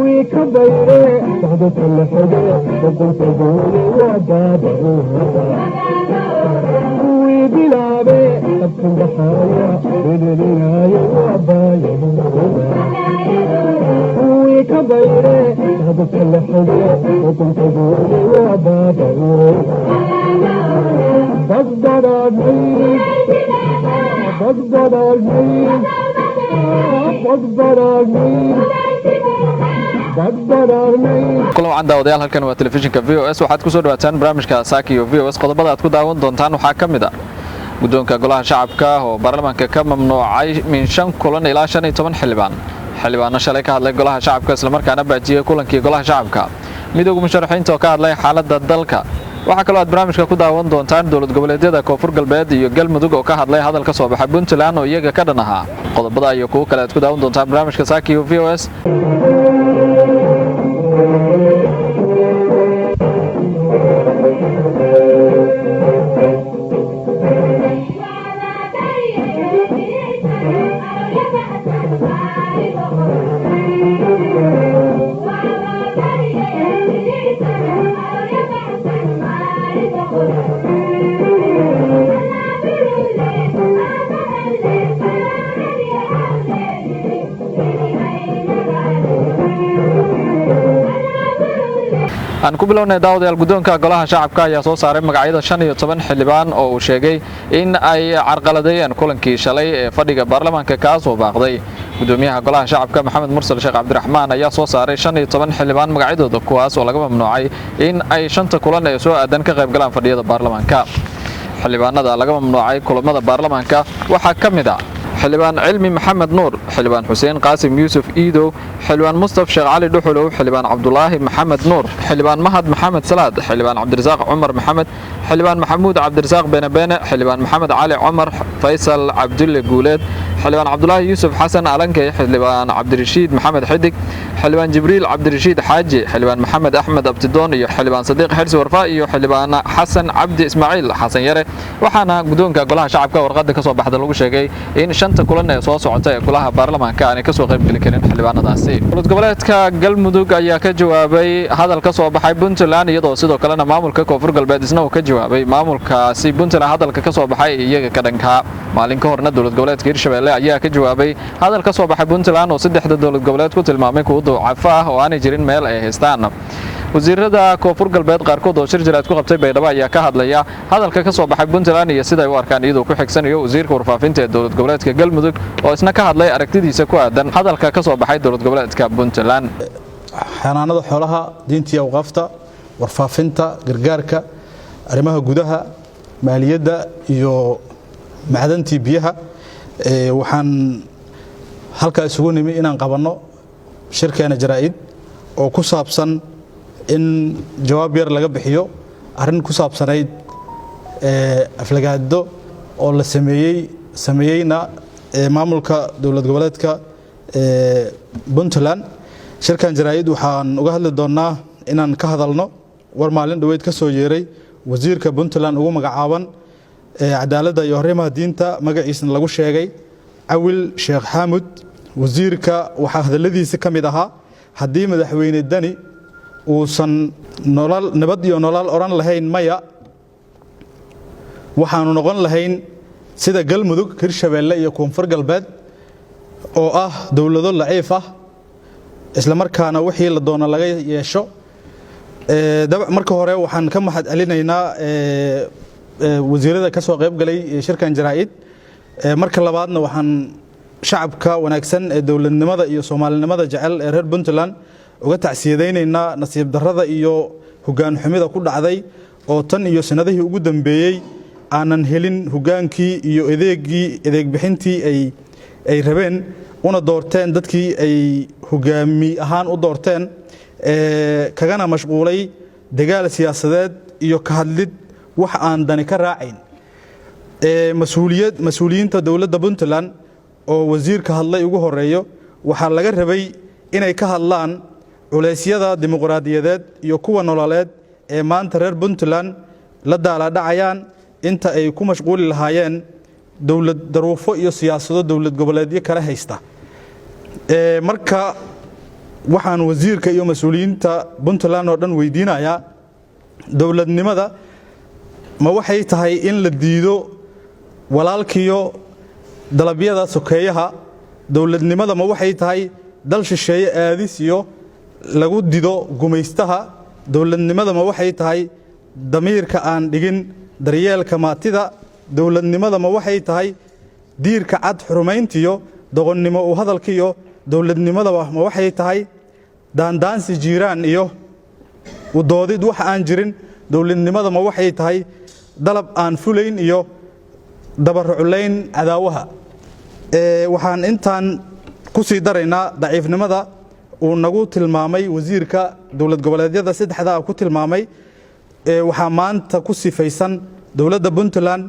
ويكبر صعدت الحدى وقلت قولي وبابا وبلعبي أبكي ضحايا بالنهاية وبايا ويكبر صعدت الحدى وقلت قولي وبابا بقدر أجيب بقدر أجيب بقدر أجيب kulan wacan daawadayaal halkan waa telefishinka VOS waxaad ku soo dhawaataan barnaamijka Saaki iyo VOS qodobada aad ku daawan doontaan waxaa ka mid ah guddoonka golaha shacabka oo baarlamaanka ka mamnuucay min 5 kulan ilaa 15 xildhibaano shalay ka hadlay golaha shacabka isla markaana baajiyay kulankii golaha shacabka midowga musharaxiinta oo ka hadlay xaaladda dalka waxa kale oo aad barnaamijka ku daawan doontaan dowlad goboleedyada Koonfur Galbeed iyo Galmudug oo ka hadlay hadal ka soo baxay Puntland oo iyaga ka dhan ahaa qodobada iyo kuwa kale aad ku daawan doontaan barnaamijka Saaki iyo VOS aan ku bilownay daawadayaal guddoonka golaha shacabka ayaa soo saaray magacyada 15 xildhibaan oo uu sheegay in ay carqaladeeyeen kulankii shalay ee fadhiga baarlamaanka ka soo baaqday gudoomiyaha golaha shacabka Maxamed Mursal Sheekh Cabdiraxmaan ayaa soo saaray 15 xildhibaan magacyadooda kuwaas oo laga mamnuucay in ay 5 kulan ee soo aadan ka qayb galaan fadhiyada baarlamaanka xildhibaanada laga mamnuucay kulamada baarlamaanka waxaa ka mid ah xildhibaan Cilmi Maxamed Nuur xildhibaan Xuseen Qaasim Yuusuf Iido xildhibaan Mustafa Sheekh Cali Dhuxulow xildhibaan Cabdullaahi Maxamed Nuur xildhibaan Mahad Maxamed Salaad xildhibaan Cabdirasaaq Cumar Maxamed xildhibaan Maxamuud Cabdirasaaq Beene xildhibaan Maxamed Cali Cumar Faysal Cabdulle Guuleed xildhibaan Cabdullaahi Yuusuf Xasan Alankay xildhibaan Cabdirashiid Maxamed Xidig xildhibaan Jibriil Cabdirashiid Xaaji xildhibaan Maxamed Axmed Abtidoon iyo xildhibaan Sadiiq Xirsi Warfaa iyo xildhibaan Xasan Cabdi Ismaaciil Xasan Yare waxaana guddoonka golaha shacabka warqadda ka soo baxday lagu sheegay in shanta kulan ee soo socota ee golaha baarlamaanka aanay ka soo qayb gali karin xildhibaanadaasi dowlad goboleedka Galmudug ayaa ka jawaabay hadal ka soo baxay Puntland iyadoo sidoo kalena maamulka Koonfur Galbeed isna uu ka jawaabay maamulkaasi Puntland hadalka ka soo baxay iyaga ka dhanka maalin ka horna dowlad goboleedka Hirshabelle ayaa ka jawaabay hadal ka soo baxay Puntland oo saddexda dowlad goboleed ku tilmaamay kuwa ducaf ah oo aanay jirin meel ay haystaan wasiirada Koonfur Galbeed qaarkood oo shir jiraad ku qabtay Baydhabo ayaa ka hadlaya hadalka ka soo baxay Puntland iyo sida ay u arkaan iyadoo ku xigsanayo wasiirka warfaafinta ee dowlad goboleedka Galmudug oo isna ka hadlay aragtidiisa ku aadan hadalka ka soo baxay dowlad goboleedka Puntland xanaanada xoolaha diinta iyo waqafta warfaafinta gargaarka arrimaha gudaha maaliyadda iyo macdantii biyaha waxaan halka isugu nimi inaan qabanno shirkeena jaraa'id oo ku saabsan in jawaab yar laga bixiyo arrin ku saabsanayd aflagaado oo la sameeyayna maamulka dowlad goboleedka Puntland shirkan jaraa'id waxaan uga hadli doonaa inaan ka hadalno war maalin dhaweyd ka soo yeeray wasiirka Puntland ugu magacaaban cadaaladda iyo arrimaha diinta magaciisna lagu sheegay Awil Sheekh Xamud wasiirka waxa hadaladiisa kamid ahaa hadii madaxweyne Dani uusan nabad iyo nolol oran lahayn maya waxaanu noqon lahayn sida Galmudug Hirshabelle iyo Koonfur Galbeed oo ah dawlado laciif ah isla markaana wixii la doono laga yeesho marka hore waxaan ka mahad celinaynaa wasiirada ka soo qayb galay shirkan jaraa'id marka labaadna waxaan shacabka wanaagsan ee dawladnimada iyo Soomaalinimada jecel ee reer Puntland uga tacsiyadeynaynaa nasiib darrada iyo hoggaan xumida ku dhacday oo tan iyo sanadihii ugu dambeeyay aanan helin hoggaankii iyo adeeg bixintii ay rabeen una doorteen dadkii ay hoggaami ahaan u doorteen kagana mashquulay dagaal siyaasadeed iyo ka hadlid wax aan dani ka raacayn mas'uuliyiinta dawladda Puntland oo wasiirka hadlay ugu horeeyo waxa laga rabay inay ka hadlaan culeysyada dimuqraadiyadeed iyo kuwa nololeed ee maanta reer Puntland la daala dhacayaan inta ay ku mashquuli lahaayeen dawlad daruufo iyo siyaasado dawlad goboleedyo kala haysta marka waxaan wasiirka iyo mas'uuliyiinta Puntland oo dhan weydiinayaa dawladnimada ma waxay tahay in la diido walaalkiyo dalabyada sokeeyaha dawladnimada ma waxay tahay dal shisheeye aadis iyo lagu dido gumaystaha dawladnimada ma waxay tahay damiirka aan dhigin daryeelka maatida dawladnimada ma waxay tahay diirka cad xurumayntiyo doqonnimo u hadalkiyo dawladnimada ma waxay tahay daandaansi jiiraan iyo u doodid wax aan jirin dawladnimada ma waxay tahay dalab aan fulayn iyo dabarculayn cadaawaha waxaan intaan ku sii daraynaa daciifnimada uu nagu tilmaamay wasiirka dawlad goboleedyada saddexda ku tilmaamay waxa maanta ku sifaysan dawladda Puntland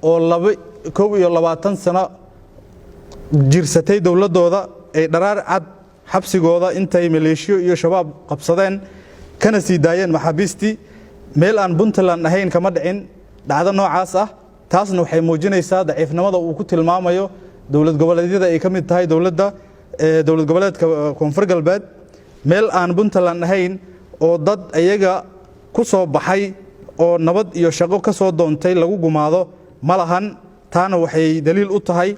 oo 22 sano jirsatay dawladooda ay dharaar cad xabsigooda intay maleeshiyo iyo shabaab qabsadeen kana sii daayeen maxaabiistii meel aan Puntland ahayn kama dhicin dhacdo noocaas ah taasna waxay muujinaysaa daciifnimada uu ku tilmaamayo dawlad goboleedyada ay ka mid tahay dawlad goboleedka Koonfur Galbeed meel aan Puntland ahayn oo dad ayaga ku soo baxay oo nabad iyo shaqo ka soo doontay lagu gumaado malahan taana waxay daliil u tahay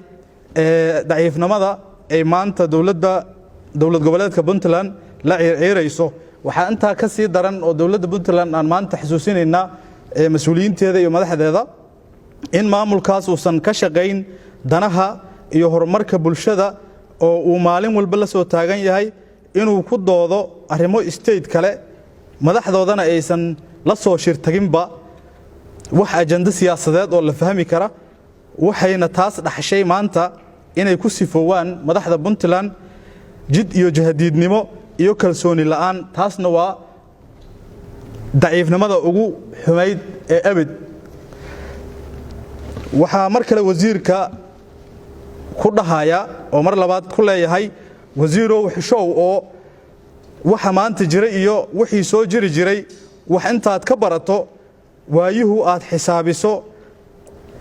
daciifnimada ay maanta dawlad goboleedka Puntland la ciirayso waxa inta ka sii daran oo dawladda Puntland aan maanta xasuusinayna mas'uuliyiinteeda iyo madaxdeeda in maamulkaas uusan ka shaqeyn danaha iyo horumarka bulshada oo uu maalin walba la soo taagan yahay inuu ku doodo arrimo state kale madaxdoodana aysan la soo shirtaginba wax ajanda siyaasadeed oo la fahmi kara waxayna taas dhaxshay maanta inay ku sifoowaan madaxda Puntland jid iyo jahadiidnimo iyo kalsooni la'aan taasna waa daciifnimada ugu xumayd ee abad waxa mar kale wasiirka ku dhahaya oo mar labaad ku leeyahay wasiirow xishow oo waxa maanta jira iyo wixii soo jiri jiray wax intaad ka barato waayuhu aad xisaabiso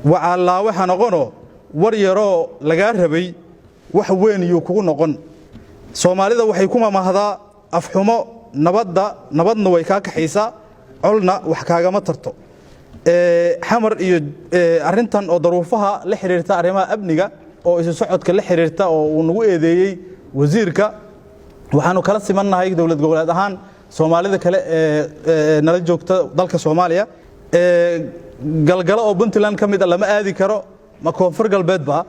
waxa waxa noqono war yaro laga rabay wax weyn iyo kugu noqon Soomaalida waxay kuma mahdaa afxumo nabadna way ka kaxaysaa colna wax kaaga ma tarto xamar iyo arintan oo daruufaha la xiriirta arrimaha amniga oo isu socodka la xiriirta oo uu nagu eedeeyay wasiirka waxaanu kala simanahay dawlad goboleed ahaan Soomaalida kale nala joogta dalka Soomaaliya galgalo oo Puntland kamid lama aadi karo ma Koonfur Galbeed ba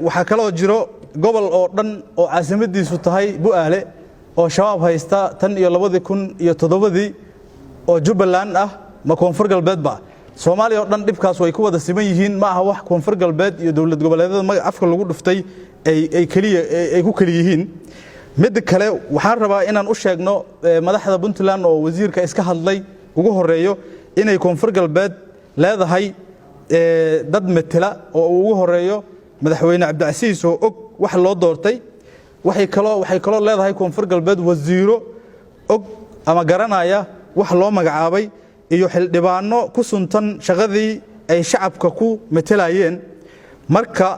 waxa kale oo jiro gobol oo dhan oo caasimadiisu tahay Bu'aale oo shabaab haysta tan iyo 2007 oo Jubbaland ah ma Koonfur Galbeed ba Soomaaliya oo dhan dibkaas way ku wada siman yihiin ma aha wax Koonfur Galbeed iyo dawlad goboleedyada magac afka lagu dhuftay ay ku kaliya yihiin mid kale waxaan rabaa inaan u sheegno madaxda Puntland oo wasiirka iska hadlay ugu horeeyo inay Koonfur Galbeed leedahay dad metela oo ugu horeeyo madaxweyne Cabdicasiis oo og wax loo doortay waxay kaloo leedahay Koonfur Galbeed wasiiro og ama garanaya wax loo magacaabay iyo xildhibaano ku suntan shaqadii ay shacabka ku metelayeen marka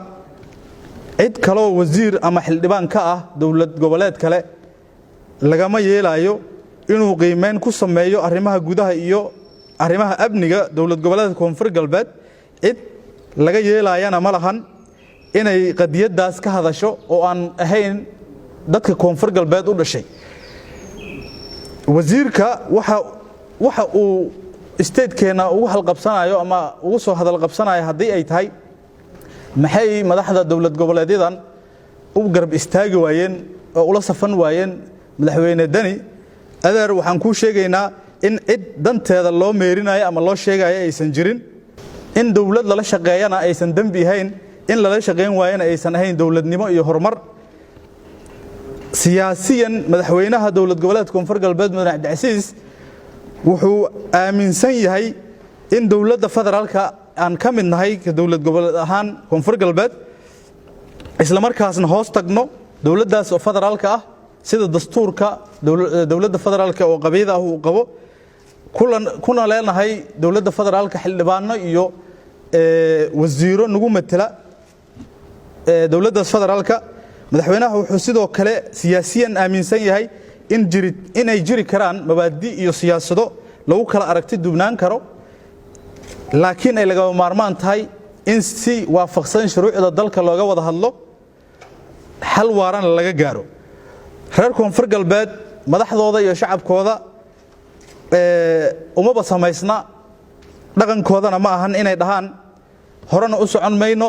cid kale wasiir ama xildhibaan ka ah dawlad goboleed kale lagama yeelayo inuu qiimeyn ku sameeyo arrimaha gudaha iyo arrimaha amniga dawlad goboleedka Koonfur Galbeed cid laga yeelayana malahan inay qadiyadaas ka hadasho oo aan ahayn dadka Koonfur Galbeed u dhashay wasiirka waxa uu state-keena ugu halqabsanayo ama ugu soo hadal qabsanayo hadii ay tahay maxay madaxda dawlad goboleedyadan u garab istaagi waayeen oo ula safan waayeen madaxweyne Dani adeer waxaan ku sheegaynaa in cid danteeda loo meerinayo ama loo sheegayo aysan jirin in dawlad la shaqeeyana aysan dambi ahayn in la shaqeyn waayana aysan ahayn dawladnimo iyo horumar siyaasiyan madaxweynaha dawlad goboleedka Koonfur Galbeed Madaxweyne Cabdicasiis wuxuu aaminsan yahay in dawladda federaalka aan ka mid nahay dawlad goboleed ahaan Koonfur Galbeed isla markaasna hoos tagno dawladdaas oo federaalka ah sida dastuurka dawladda federaalka oo qabiida uu qabo kuna leenahay dawladda federaalka xildhibaano iyo wasiiro nagu matala dawladda federaalka madaxweynaha wuxuu sidoo kale siyaasiyan aaminsan yahay inay jiri karaan mabaadi iyo siyaasado lagu kala aragti dubnaan karo laakiin ay laga maarmaan tahay in si waafaqsan shuruucda dalka looga wada hadlo xal waaran laga gaaro reer koonfur galbeed madaxdooda iyo shacabkooda umaba samaysna dhaqankoodana ma ahan inay dhahaan horena u socon mayno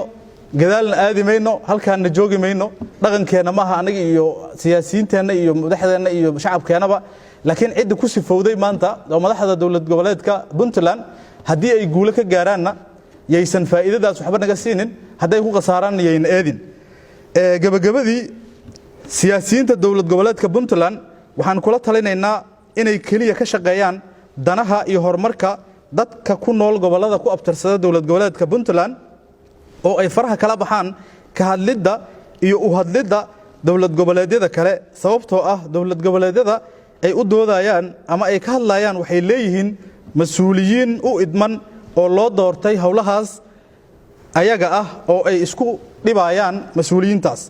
gadaalna aadi mayno halkaana joogi mayno dhaqankeena maaha anaga iyo siyaasiyiinteena iyo madaxdeena iyo shacabkeenaba laakiin cid ku sifowday maanta oo madaxda dawlad goboleedka Puntland hadii ay guulo ka gaaraanna yaysan faa'iidadaas waxba naga siinin haday ku qasaaraan yayna aadin gabagabadii siyaasiyiinta dawlad goboleedka Puntland waxaan kula talinaynaa inay kaliya ka shaqeeyaan danaha iyo horumarka dadka ku nool gobolada ku abtirsada dawlad goboleedka Puntland oo ay faraha kala baxaan ka hadlida iyo u hadlida dawlad goboleedyada kale sababtoo ah dawlad goboleedyada ay u doodayaan ama ay ka hadlayaan waxay leeyihiin mas'uuliyiin u idman oo loo doortay hawlahaas ayaga ah oo ay isku dhibayaan mas'uuliyiintaas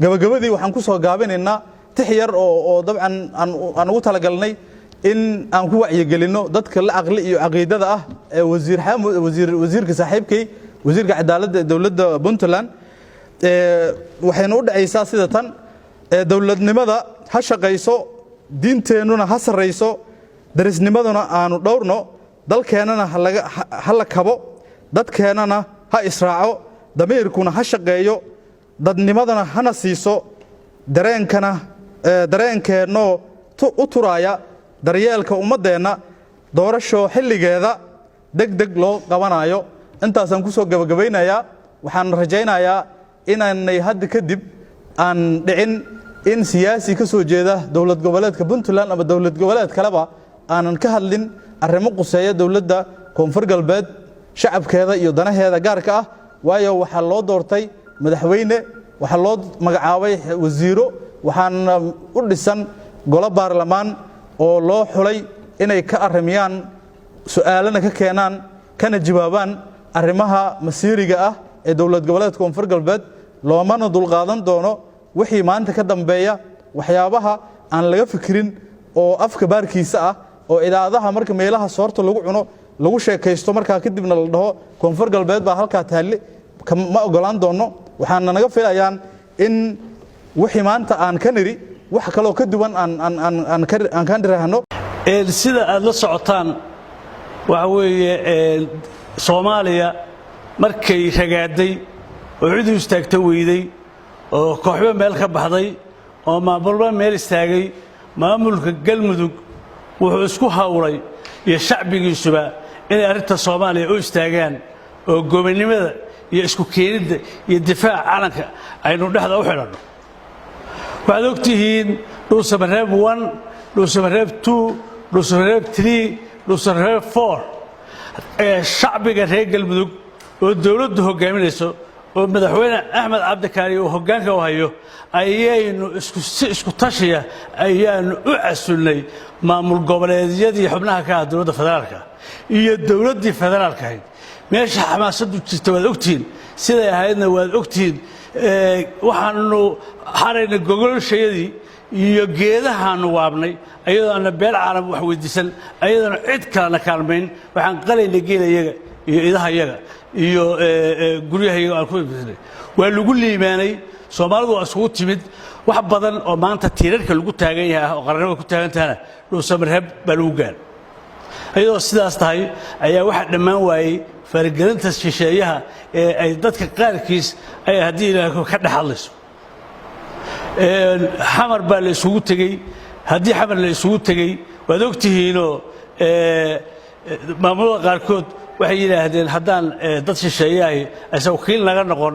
gabagabadii waxaan ku soo gaabinaynaa tixyar oo dabcan aan ugu talagalnay in aan ku wacyigelino dadka la aqli iyo aqeedada ah ee wasiirka saaxiibkay wasiirka cadaaladda dawladda Puntland waxayna u dhacaysaa sida tan dawladnimada ha shaqeyso diinteenuna ha sareyso darisnimaduna aanu dhowrno dalkeenana ha la kabo dadkeenana ha israaco damiirkuna ha shaqeeyo dadnimadana hana siiso dareenkeeno u turaya daryeelka ummadeena doorasho xilligeeda degdeg loo qabanayo intaasaan ku soo gabagabaynayaa waxaan rajaynayaa inaanay hadda kadib aan dhicin in siyaasi ka soo jeeda dawlad goboleedka Puntland ama dawlad goboleed kaleba aanan ka hadlin arrimo quseeya dawladda koonfur galbeed shacabkeeda iyo danaheeda gaarka ah waayo waxa loo doortay madaxweyne waxa loo magacaabay wasiiro waxaan u dhisan golo baarlamaan oo loo xulay inay ka arrimiyaan su'aalana ka keenaan kana jawaabaan arrimaha masiiriga ah ee dawlad goboleedka koonfur galbeed loomana dulqaadan doono wixii maanta ka dambeeya waxyaabaha aan laga fikirin oo afka baarkiisa ah oo idaadaha marka meelaha soorta lagu cuno lagu sheekaysto marka kadibna la dhaho koonfur galbeed baa halka taali ma ogolaan doono waxaan naga filayaan in wixii maanta aan ka niri wax kale oo ka duwan aan ka dirahno sida aad la socotaan waxa weeye Soomaaliya markay ragaaday oo cid u istaagta weyday oo kooxba meel ka baxday oo maamulba meel istaagay maamulka galmudug wuxuu isku hawlay iyo shacbigiisuba in arinta Soomaaliya u istaagaan oo gobonimada iyo isku keenida iyo difaaca calanka aynu dhaxda u xidhano waxaad ogtihiin dhuusamareeb 1 dhuusamareeb 2 dhuusamareeb 3 dhuusamareeb 4 shacbiga reer galmudug oo dawladdu hogaaminayso oo madaxweyne Axmed Cabdikaari oo hoggaanka u hayo ayaynu isku tashiya ayaanu u casulnay maamul goboleedyadii xubnaha ka ah dawladda federaalka iyo dawladdii federaalka ahayd meesha xamaasadu jirta waad ogtiin siday ahaydna waad ogtiin waxaanu xarayna gogolshayadii iyo geedahaanu waabnay ayadoo aan beel caalam wax weydiisan ayadoo cid kale kaalmeyn waxaan qalayna geelayaga iyo idahayaga iyo guryahayaga aan ku ibsay waa lagu liimaanay Soomaalidu waa isugu timid wax badan oo maanta tiirarka lagu taagan yahay oo qarannimada ku taagan tahay dhuusamareeb baa lagu gaar ayadoo sidaas tahay ayaa waxa dhammaan waayay fargelinta shisheeyaha ee ay dadka qaarkiis ay hadii ilaahay ka dhaxlayso xamar baa la isugu tagay hadii xamar la isugu tagay waad ogtihiinoo maamulada qaarkood waxay yiraahdeen haddaan dad shisheeyahay aysan wakiil naga noqon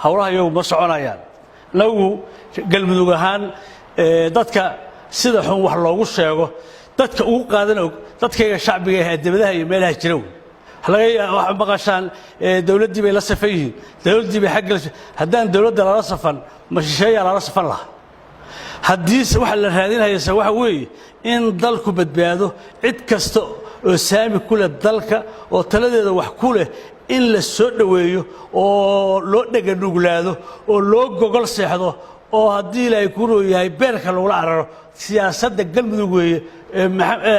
hawlaha iyagu ma soconayaan nagu galmudug ahaan dadka sida xun wax loogu sheego dadka ugu qaadan og dadkayga shacbiga ee dibadaha iyo meelaha jira wax maqashaan dawladdii bay la safan yihiin dawladdii bay xagga haddaan dawladda lala safan ma shisheeyaa lala safan lahaa haddii waxa la raadinaysa waxa weeye in dalku badbaado cid kasta oo saami ku leh dalka oo taladeeda wax ku leh in la soo dhaweeyo oo loo dhaga nuglaado oo loo gogol seexdo oo haddii ilaahay ku rooyahay beerka lagula cararo siyaasadda galmudug weeye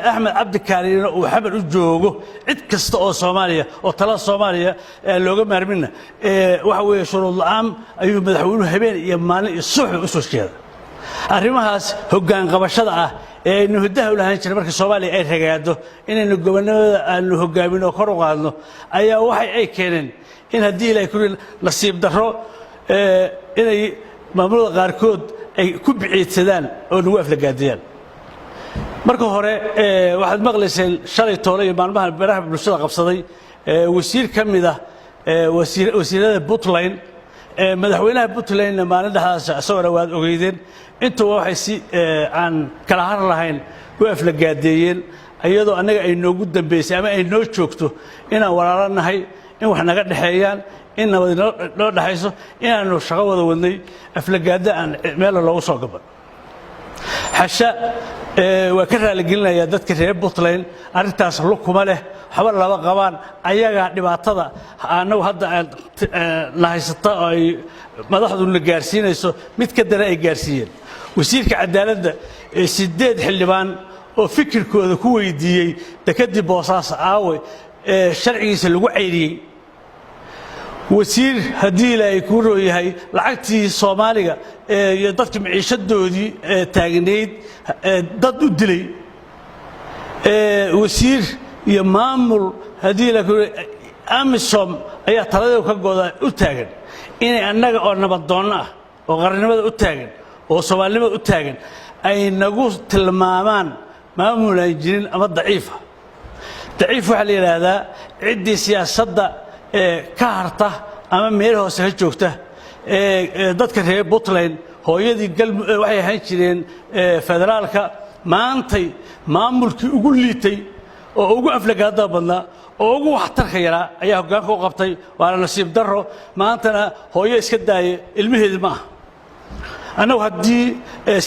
axmed cabdi kaariina uu xamar u joogo cid kasta oo soomaaliya oo talada soomaaliya looga maarmina waxa weeye shuruud la'aan ayuu madaxweynuhu habeen iyo maalin iyo subax u soo jeeda arrimahaas hoggaan qabashada ah ee aynu hiddaha u lahaan jiray marka soomaaliya ay ragaado inaynu gobonnimada aanu hoggaamin oo kor u qaadno ayaa waxay ay keeneen in haddii ilaahay ku nasiib darro inay maamulada qaarkood ay ku biciidsadaan oo nagu aflagaadiyaan marka hore waxaad maqlayseen shalay toole iyo maalmaha baraha bulshada qabsaday wasiir ka mid ah wasiirada Puntland madaxweynaha Puntlandna maalin dhaxdaas asagoo waad ogeydeen intuu waxay si aan kala har lahayn u aflagaadeeyeen ayadoo anaga ay noogu dambeysay ama ay noo joogto inaan walaalanahay in wax naga dhaxeeyaan in nabad noo dhaxayso inaanu shaqo wada wadnay aflagaada aan meel loogu soo gaban xasha waa ka raali gelinayaa dadka reer Puntland arintaas lukuma leh waxba laba qabaan ayaga dhibaatada anagu hadda la haysata ay madaxdu la gaarsiinayso mid ka dara ay gaarsiiyeen wasiirka cadaaladda 8 xildhibaan oo fikirkooda ku weydiiyay dekadii Boosaas aawe sharcigiisa lagu ceyriyay wasiir haddii ilaahay ku rooyahay lacagtii Soomaaliga iyo dadka maciishadoodii taagneed dad u dilay wasiir iyo maamul haddii ilaahay ku amisom ayaa taladeedu ka go'da u taagan inay annaga oo nabadoon ah oo qarannimada u taagan oo Soomaalinimada u taagan ay nagu tilmaamaan maamul ay jirin ama daciifa daciif waxa la yiraahdaa ciddii siyaasadda ka harta ama meel hoose ka joogta dadka reer Puntland hooyadii waxay ahaan jireen federaalka maantay maamulkii ugu liitay oo ugu aflagaada badnaa oo ugu waxtarka yaraa ayaa hoggaanka u qabtay waana nasiib darro maantana hooyo iska daayay ilmaheedii ma aha annagu haddii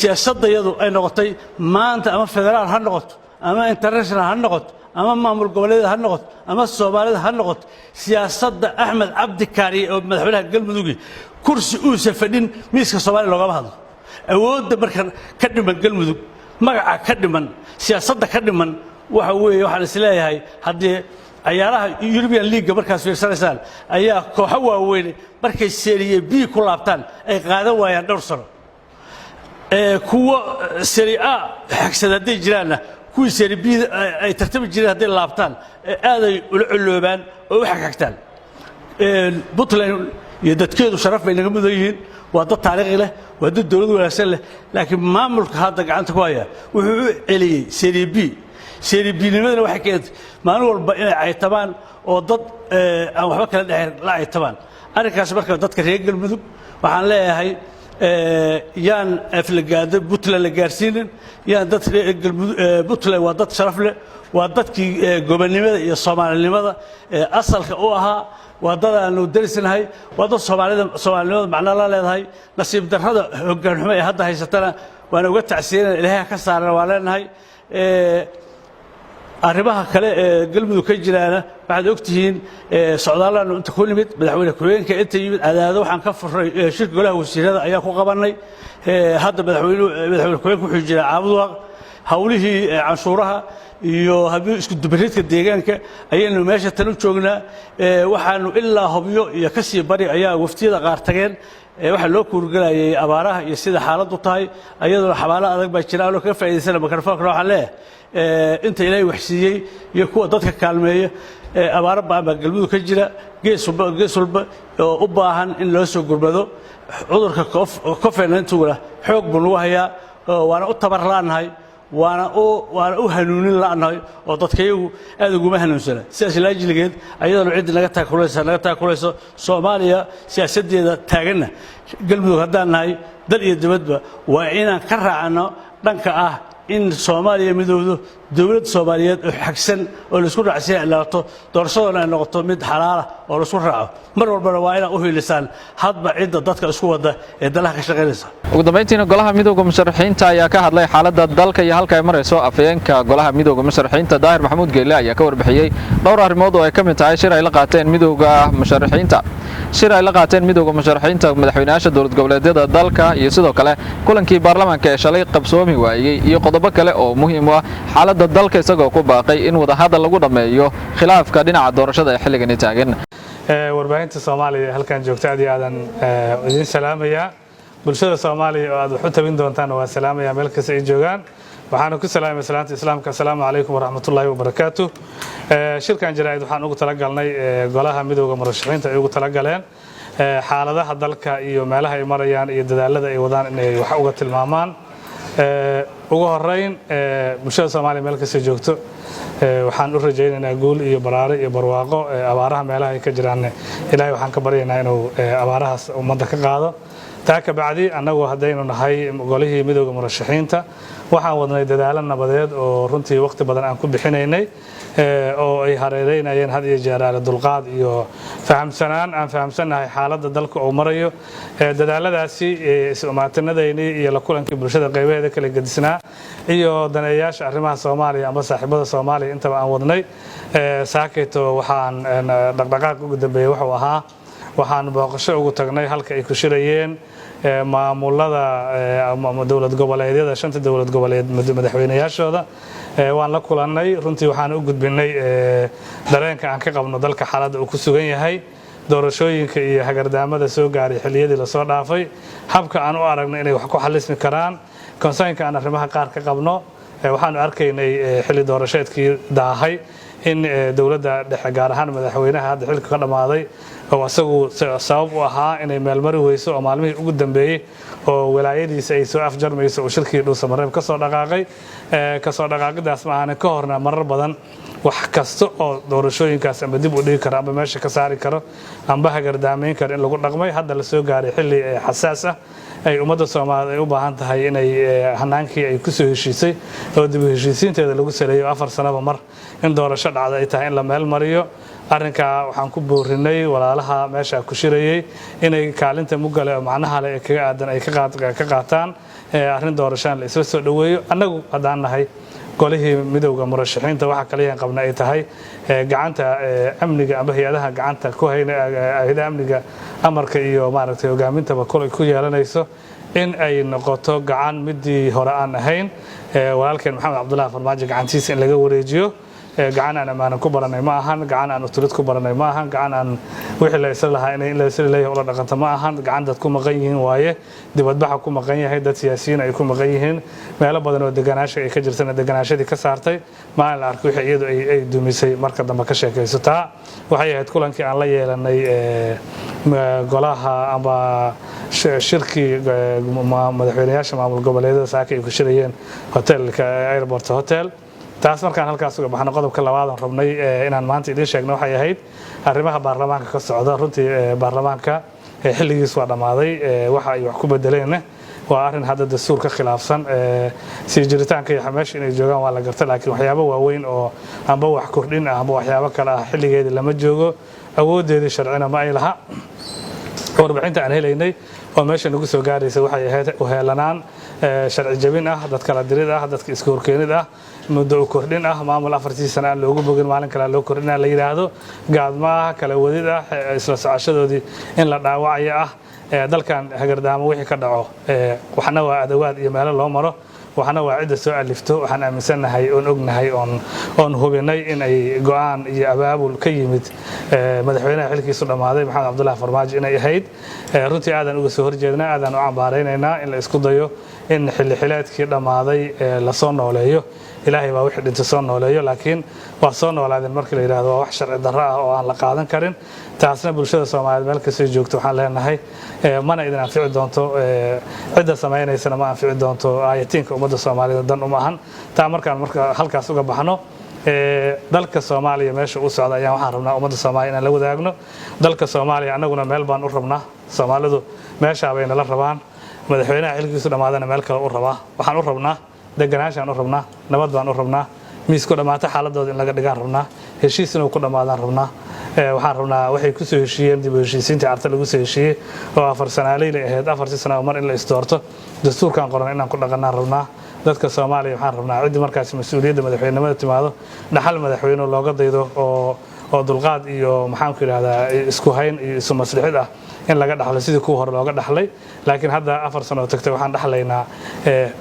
siyaasadayadu ay noqotay maanta ama federaal ha noqoto ama international ha noqoto ama maamul goboleed ha noqoto ama Soomaalida ha noqoto siyaasadda Axmed Cabdi Kaariye oo madaxweynaha galmudug kursi uu safadin miiska Soomaaliya looga hadlo awoodda markan ka dhiman galmudug magaca ka dhiman siyaasadda ka dhiman waxa weeye waxaan is leeyahay haddii ciyaaraha European League markaas fiirsanaysaan ayaa kooxo waaweyn markay Serie B ku laabtaan ay qaadan waayaan dhowr sano kuwa Serie A xigsadada jiraana kuwii Serie B ay tartami jireen haddii laabtaan aad ay ula culoobaan oo wax xigtaan Puntland iyo dadkeedu sharaf bay naga mudan yihiin waa dad taariikh leh waa dad dawlad wanaagsan leh laakiin maamulka hadda gacanta ku haya wuxuu u celiyay Serie B Serie B nimadana waxay keentay maalin walba inay caytabaan oo dad aan waxba kala dhaxayn la caytabaan arrinkaas marka dadka reer galmudug waxaan leeyahay yaan aflagaada Puntland la gaarsiinin yaan dad reer galmudug Puntland waa dad sharaf leh waa dadkii gobonnimada iyo Soomaalinimada asalka u ahaa waa dad aanu darisnahay waa dad Soomaalinimada macna la leedahay nasiib darrada hoggaan xumo ee hadda haysatana waan uga tacsiinaa Ilaahay ka saarana waa leenahay arrimaha kale galmudug ka jiraana waxaad ogtihiin socdaalaan inta ku nimid madaxweyne ku-xigeenka inta yimid cadaado waxaan ka furay shirka golaha wasiirada ayaa ku qabanay hadda madaxweyne ku-xigeenka wuxuu jiraa Caabudaaq hawlihii canshuuraha iyo haddii isku dubareedka deegaanka ayaynu meesha tan u joognaa waxaanu ilaa hubyo iyo ka sii bari ayaa waftiyada qaar tageen waxa loo kuurgalayay abaaraha iyo sida xaaladdu tahay ayadoo xabaalo adag baa jira oo ka faa'iideysan mikrofoonka waxa leeyahay inta Ilaahay wax siiyay iyo kuwa dadka kaalmeeya abaar baa galmudug ka jira gees walba oo u baahan in loo soo gurmado cudurka COVID-19 xoog buu lagu hayaa waana u tabar laanahay waana u hanuunin laanahay oo dadkayagu aad ugu hanuunsana sidaas laajiligeed ayadoo cid naga taakulayso Soomaaliya siyaasadeeda taaganna galmudug hadaan nahay dal iyo dibadba waa inaan ka raacno dhanka ah in Soomaaliya midowdo dawlad Soomaaliyeed oo xagsan oo la isku raacsan yahay laato doorashadana ay noqoto mid xalaal ah oo la isku raaco mar walba waa inay u hiilisaan hadba cidda dadka isku wada ee dalaha ka shaqeynaysa ugu dambeyntiina golaha midowga musharaxiinta ayaa ka hadlay xaaladda dalka iyo halka ay marayso afayeenka golaha midowga musharaxiinta Daahir Maxamuud Geelle ayaa ka warbixiyay dhowr arrimood oo ay ka mid tahay shir ay la qaateen midowga musharaxiinta madaxweynaha dowlad goboleedyada dalka iyo sidoo kale kulankii baarlamaanka ee shalay qabsoomi waayay iyo qodobo kale oo muhiim ah xaaladda dalka isagoo ku baaqay in wada hadal lagu dhameeyo khilaafka dhinaca doorashada ee xilligan taagan warbaahinta Soomaaliya halkan joogta aad iyo aadan idin salaamaya bulshada Soomaaliya oo aad wax u tabin doontaan waa salaamaya meel kasta ay joogaan waxaan ku salaamay salaanta islaamka assalaamu calaykum waraxmatullaahi wabarakaatuh shirkan jaraa'id waxaan ugu talagalnay golaha midowga murashaxiinta ay ugu talagaleen xaaladaha dalka iyo meelaha ay marayaan iyo dadaalada ay wadaan inay wax uga tilmaamaan ugu horeyn bulshada Soomaaliya meel kasta joogto waxaan u rajaynaynaa guul iyo baraare iyo barwaaqo abaaraha meelaha ay ka jiraan ilaahay waxaan ka baryaynaa inuu abaarahaas ummadda ka qaado taa ka bacdi annagu haddaynu nahay golihii midowga murashaxiinta waxaan wadnay dadaalo nabadeed oo runtii waqti badan aan ku bixinaynay oo ay hareereynayeen had iyo jeer dulqaad iyo aan fahamsanahay xaaladda dalka oo marayo dadaaladaasi is-umaatinadayni iyo la kulankii bulshada qaybaheeda kala gedisnaa iyo daneeyaasha arrimaha Soomaaliya ama saaxiibada Soomaaliya intaba aan wadnay saakayto waxaan dhaqdhaqaaq ugu dambeeyay wuxuu ahaa waxaan booqasho ugu tagnay halka ay ku shirayeen maamulada dowlad goboleedyada shanta dowlad goboleed madaxweynayaashooda waan la kulannay runtii waxaan u gudbinay dareenka aan ka qabno dalka xaaladda uu ku sugan yahay doorashooyinka iyo hagardaamada soo gaaray xilliyadii la soo dhaafay habka aan u aragno inay wax ku xalismi karaan konsaynka aan arrimaha qaar ka qabno waxaan arkaynay xilli doorasheedkii daahay in dowladda dhexe gaar ahaan madaxweynaha hadda xilka ka dhamaaday oo asagu sabab u ahaa inay meelmari weyso oo maalmihii ugu dambeeyey oo walaayadiisa ay soo afjarmayso oo shirkii dhuusamareeb ka soo dhaqaaqidaas ma ahane ka horna marar badan wax kasta oo doorashooyinkaas ama dib u dhigi karo ama meesha ka saari karo amba hagardaamayn karo in lagu dhaqmay hadda la soo gaaray xilli xasaas ah ay ummadda Soomaaliyeed ay u baahan tahay inay hanaankii ay ku soo heshiisay oo dib u heshiisiinteeda lagu saleeyo 4 sanaba mar in doorasho dhacdo ay tahay in la meel mariyo arrinka waxaan ku boorinay walaalaha meesha ku shirayay inay kaalinta mugale oo macnaha leh kaga aadan ay ka qaataan arrin doorashaan la isla soo dhaweeyo annagu hadaan nahay golihii midowga murashaxiinta waxa kale aan qabnaa ay tahay gacanta amniga ama hay'adaha gacanta ku hay'adaha amniga amarka iyo maaragtay hogaamintaba kulay ku yeelanayso in ay noqoto gacan midii hore aan ahayn walaalkeen Maxamed Cabdullaahi Farmaajo gacantiisa in laga wareejiyo gacan aan ammaan ku baranay ma ahan gacan aan utulid ku baranay ma ahan gacan aan wixii la isla lahaa in la isla leeyahay oo la dhaqanto ma ahan gacan dad ku maqan yihiin waaye dibadbaxa ku maqan yahay dad siyaasiyiin ay ku maqan yihiin meelo badan oo deganaansho ay ka jirtana deganaashadii ka saartay maalin la arkay wixii iyadu ay dumisay marka dambe ka sheekaysataa waxay ahayd kulankii aan la yeelanay golaha ama shirkii madaxweynayaasha maamul goboleedyada saaka ay ku shirayeen hotelka airport hotel taas markaan halkaas uga baxno qodobka labaad aan rabnay inaan maanta idin sheegno waxay ahayd arrimaha baarlamaanka ka socda runtii baarlamaanka xilligiis waa dhamaaday waxa ay wax ku bedeleen waa arrin hadda dastuur ka khilaafsan sii jiritaanka iyo meesha inay joogaan waa la gartay laakiin waxyaabo waaweyn oo amba wax kordhin ah amba waxyaabo kale ah xilligeedii lama joogo awoodeedii sharcina ma ay laha warbixinta aan helaynay oo meesha nagu soo gaaraysa waxay ahayd u heelanaan sharci jabin ah dad kala dirid ah dadka isku horkeenid ah muddo u kordhin ah maamul 4 sano aan loogu bogin maalin kale loo kordhinaa la yiraahdo gaadma ah kala wadid ah isla socoshadoodii in la dhaawacayo ah dalkan hagardaamo wixii ka dhaco waxna waa adawaad iyo meelo loo maro waxna waa cid soo alifto waxaan aaminsanahay oo ognahay oo hubinay in ay go'aan iyo abaabul ka yimid madaxweynaha xilkiisu dhamaaday Maxamed Cabdullaahi Farmaajo inay ahayd runtii aadan uga soo horjeednaa aadan u cambaaraynayna in la isku dayo in xilli xileedkii dhamaaday la soo nooleeyo ilaahay baa wixii dhinta soo nooleeyo laakiin waa soo noolaadeen markii la yiraahdo waa wax sharci darro ah oo aan la qaadan karin taasna bulshada Soomaaliyeed meel kasta joogto waxaan leenahay mana idin anfici doonto cidda sameeynaysa ma anfici doonto ayatiinka ummadda Soomaaliyeed dan uma ahan taa marka halkaas uga baxno dalka Soomaaliya meesha uu socdo ayaan waxaan rabnaa ummadda Soomaaliyeed inaan la wadaagno dalka Soomaaliya anaguna meel baan u rabnaa Soomaalidu meesha bay nala rabaan madaxweynaha xilkiisu dhamaadana meel kale u rabaa waxaan u rabnaa deganaanshaan u rabnaa nabad baan u rabnaa miisku dhammaata xaaladooda in laga dhigaan rabnaa heshiis inuu ku dhammaadaan rabnaa waxaan rabnaa waxay ku soo heshiiyeen dib u heshiisiintii carta lagu soo heshiiyey oo 4 sanaaleyna ahayd 4 sano mar in la isdoorto dastuurkan qoran inaan ku dhaqanaan rabnaa dadka Soomaaliya waxaan rabnaa cid markaas mas'uuliyadda madaxweynimada timaado dhaxal madaxweyne looga daydo oo dulqaad iyo maxaan ku yiraahdaa isku hayn iyo isu maslixid ah in laga dhaxlo sidii ku hor looga dhaxlay laakiin hadda 4 sano tagtay waxaan dhaxlaynaa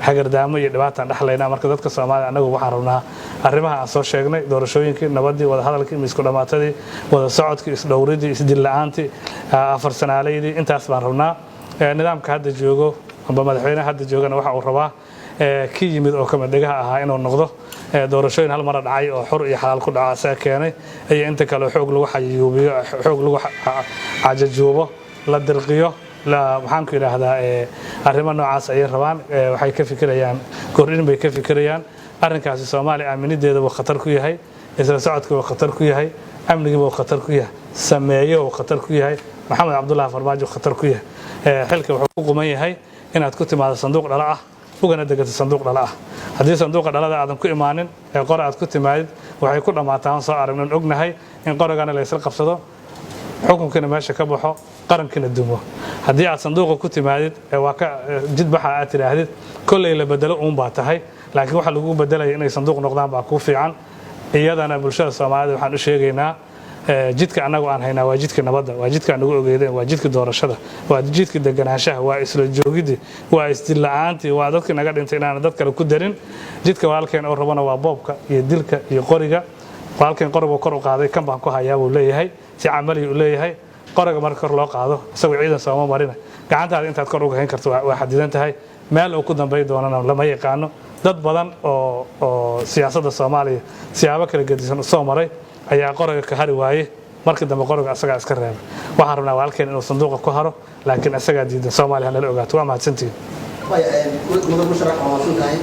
hagardaamo iyo dhibaataan dhaxlaynaa marka dadka Soomaaliya anagu waxaan rabnaa arrimaha aan soo sheegnay doorashooyinkii nabadii wada hadalkii miisku dhamaatadii wada socodkii isdhowridii isdilaaantii 4 sanaaleydii intaas baan rabnaa nidaamka hadda joogo amba madaxweynaha hadda joogana waxa uu rabaa ki yimid oo kama dhigaha ahaa inuu noqdo doorashooyin hal mar dhacay oo xor iyo xalaal ku dhacay keenay iyo inta kale xoog lagu xayuubiyo xoog lagu cajajuubo la dirqiyo la waxaan ku yiraahdaa arrimo noocaas ay rabaan waxay ka fikirayaan kordhin bay ka fikirayaan arrinkaasi Soomaaliya aaminideeda waa khatar ku yahay isla socodka waa khatar ku yahay amniga waa khatar ku yahay sameeyo waa khatar ku yahay maxamed cabdullaahi farmaajo khatar ku yahay xilka wuxuu ku quman yahay inaad ku timaado sanduuq dhala ah ugana degato sanduuq dhala ah haddii sanduuqa dhalada aadan ku imaanin qor aad ku timaadid waxay ku dhamaataan soo aragnan ognahay in qoragana la isla qabsado xukunkana meesha ka baxo qarankina dumo haddii aad sanduuqa ku timaadid waa ka jidbaxa aad tiraahdid kolley la bedelo uun baa tahay laakiin waxa lagu bedelaya inay sanduuq noqdaan baa ku fiican iyadana bulshada Soomaaliyeed waxaan u sheegaynaa jidka anagu aan haynaa waa jidka nabadda waa jidka anagu ogeedeen waa jidka doorashada waa jidka deganaanshaha waa isla joogidii waa isdilaaantii waa dadka naga dhintay inaan dad kale ku darin jidka walaalkeen oo rabana waa boobka iyo dilka iyo qoriga walaalkeen qoriga kor u qaaday kan baan ku hayaa uu leeyahay si camali uu leeyahay qoriga marka kor loo qaado isagoo ciidan Soomaali marina gacantaada intaad kor uga hayn karto waa xadidan tahay meel uu ku dambeey doonana lama yaqaano dad badan oo siyaasadda Soomaaliya siyaabo kala gedisan soo maray ayaa qoriga ka hari waayay markii dambe qoriga asaga iska reebay waxaan rabnaa walaalkeen inuu sanduuqa ku haro laakiin asaga diidan Soomaaliya la ogaato waa mahadsantiin muddo musharax oo suntahay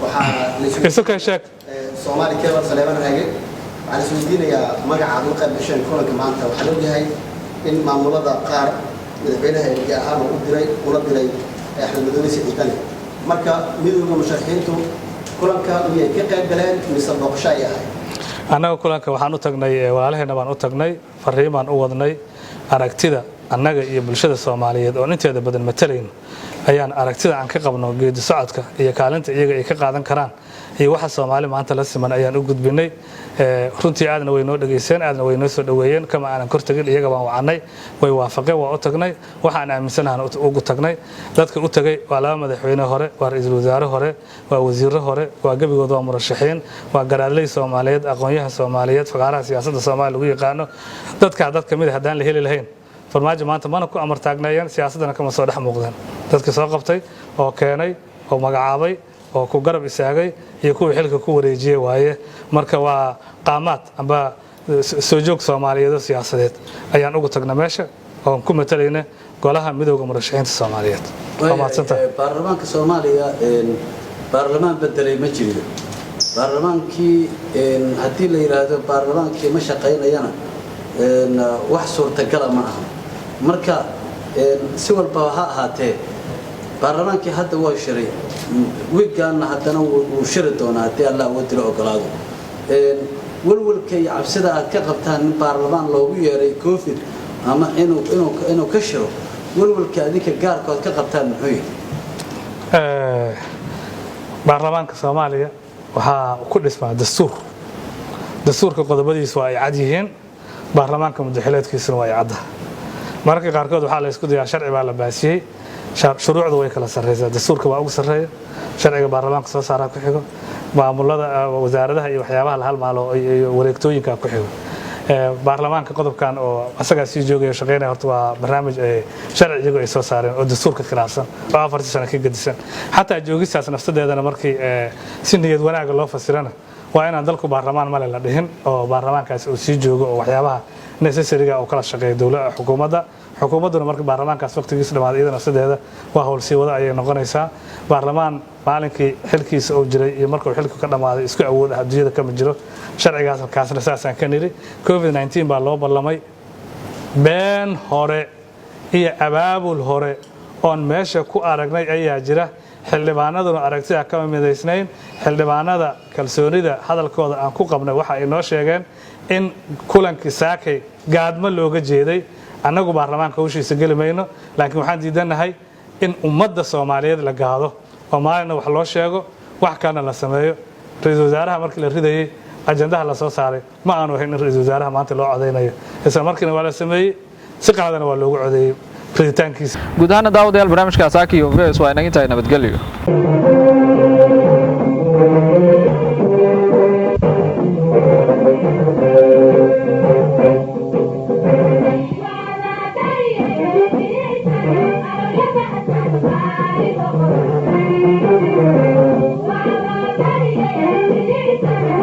waxa la sheeg Soomaali keebal Saleeman Raage waxaan soo diinayaa magaca uu qayb gashay kulanka maanta waxa loo yahay in maamulada qaar madaxweynaha ee ahaan uu diray Axmed Madoobe Sidani marka midowga musharaxiintu kulanka miyay ka qayb galeen mise booqasho ay ahayd anaga kulanka waxaan u tagnay walaalaheena baan u tagnay fariimaan u wadnay aragtida annaga iyo bulshada Soomaaliyeed oo inteeda badan matalayno ayaan aragtida aan ka qabno geedi socodka iyo kaalinta iyaga ay ka qaadan karaan iyo waxa Soomaali maanta la siman ayaan u gudbinay runtii aadna way noo dhageyseen aadna way noo soo dhaweeyeen kama aanan kortagin iyaga baan wacanay way waafaqeen waa u tagnay waxaan aaminsanahay ugu tagnay dadka u tagay waa laba madaxweyne hore waa ra'iisul wasaare hore waa wasiirro hore waa gabigooda waa murashaxiin waa garaadley Soomaaliyeed aqoonyahan Soomaaliyeed faqaaraha siyaasadda Soomaaliya lagu yaqaano dad kamid ah hadaan la heli lahayn farmaajo maanta mana ku amar taagnaayeen siyaasadana kama soo dhex muuqdeen dadka soo qabtay oo keenay oo magacaabay oo ku garab isaagay iyo kuwa xilka ku wareejiyay waaye marka waa qaamaad amba soo joog Soomaaliyeed siyaasadeed ayaan ugu tagnaa meesha oo ku matalayna golaha midowga murashaxiinta Soomaaliyeed baarlamaanka Soomaaliya baarlamaan bedelay ma jiro baarlamaankii hadii la yiraahdo baarlamaankii ma shaqeynayana wax suurtagal ma aha marka si walba ha ahaatee baarlamaankii hadda waa shiray wiigaana haddana wuu shiri doonaa haddii Allah uu dilo ogolaado walwalka iyo cabsida aad ka qabtaan in baarlamaan loogu yeeray COVID ama inuu ka shiro walwalka adinka gaarkood ka qabtaan muxuu yahay baarlamaanka Soomaaliya waxa ku dhismaa dastuurka qodobadiisu waa ay cad yihiin baarlamaanka madaxweynaadkiisuna waa ay cad mararka qaarkood waxa la isku dayaa sharci baa la baasiyay shuruucdu way kala sarreeyaan dastuurka waa ugu sarreeya sharciga baarlamaanka soo saaraa ku xigo maamulada wasaaradaha iyo waxyaabaha la halmaalo iyo wareegtooyinka ku xigo baarlamaanka qodobkan oo asaga sii joogay shaqeynaya horta waa barnaamij sharciga ay soo saareen oo dastuurka khilaafsan oo 4 sano ka gadisan xataa joogistaas nafsadeedana markii si niyad wanaag loo fasirana waa inaan dalku baarlamaan male la dhihin oo baarlamaankaas uu sii joogo oo waxyaabaha necessary-ga oo kala shaqeeyo dawladda xukuumaduna markii baarlamaankaas waqtigiisa dhamaaday iyadana sideeda waa howl sii wada ayay noqonaysaa baarlamaan maalinkii xilkiisa oo jiray iyo markuu xilku ka dhamaaday isku awood ah adduunyada kama jiro sharcigaas halkaasna saasaan ka niri COVID-19 baa loo ballamay been hore iyo abaabul hore oon meesha ku aragnay ayaa jira xildhibaanaduna aragtida kama midaysnayn xildhibaanada kalsoonida hadalkooda aan ku qabnay waxa ay noo sheegeen in kulankii saakay gaadmo looga jeeday annagu baarlamaanka hawshiisa geli mayno laakiin waxaan diidanahay in ummadda Soomaaliyeed la gaado oo maalina wax loo sheego wax kana la sameeyo ra'iisul wasaaraha markii la ridayay ajandaha la soo saaray ma aanu ahayn in ra'iisul wasaaraha maanta loo codeynayo isla markiina waa la sameeyay si qaadana waa loogu codeeyay riditaankiisa guud ahaan daawadayaal barnaamijka Saaki iyo Fresh waa inaga intaay nabadgelyo Thank you.